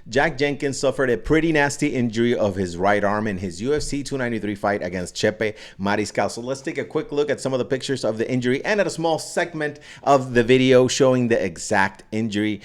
Jack Jenkins suffered a pretty nasty injury of his right arm in his UFC 293 fight against Chepe Mariscal. So let's take a quick look at some of the pictures of the injury and at a small segment of the video showing the exact injury.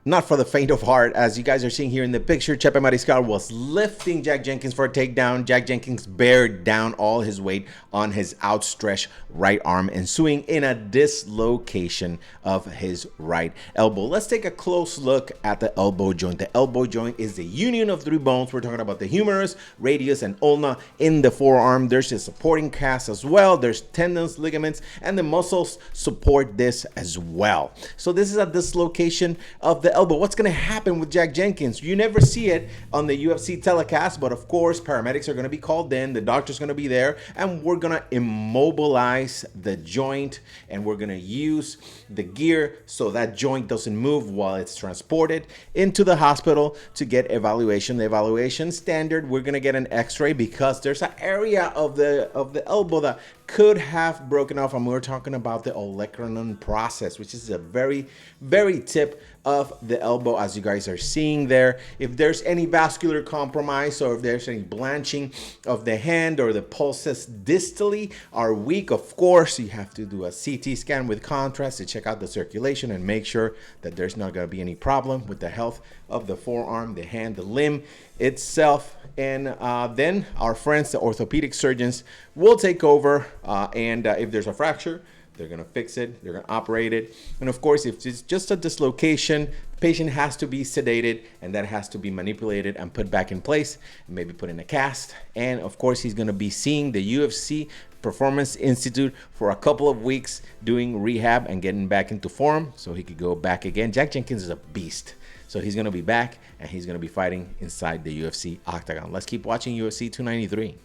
Not for the faint of heart, as you guys are seeing here in the picture. Chepe Mariscal was lifting Jack Jenkins for a takedown. Jack Jenkins bared down all his weight on his outstretched right arm, ensuing in a dislocation of his right elbow. Let's take a close look at the elbow joint. The elbow joint is the union of three bones. We're talking about the humerus, radius, and ulna in the forearm. There's a supporting cast as well. There's tendons, ligaments, and the muscles support this as well. So this is a dislocation of the elbow. What's going to happen with Jack Jenkins? You never see it on the UFC telecast, but of course paramedics are going to be called in, the doctor's going to be there, and we're going to immobilize the joint, and we're going to use the gear so that joint doesn't move while it's transported into the hospital to get evaluation. The evaluation standard, we're going to get an x-ray because there's an area of the elbow that could have broken off, and we're talking about the olecranon process, which is a very tip of the elbow, as you guys are seeing there. If there's any vascular compromise or if there's any blanching of the hand or the pulses distally are weak, of course you have to do a CT scan with contrast to check out the circulation and make sure that there's not going to be any problem with the health of the forearm, the hand, the limb itself. And then our friends, the orthopedic surgeons, will take over, and if there's a fracture, they're going to fix it, they're going to operate it. And of course, if it's just a dislocation, the patient has to be sedated, and that has to be manipulated and put back in place, and maybe put in a cast. And of course, he's going to be seeing the UFC Performance Institute for a couple of weeks, doing rehab and getting back into form so he could go back again. Jack Jenkins is a beast. So he's going to be back, and he's going to be fighting inside the UFC octagon. Let's keep watching UFC 293.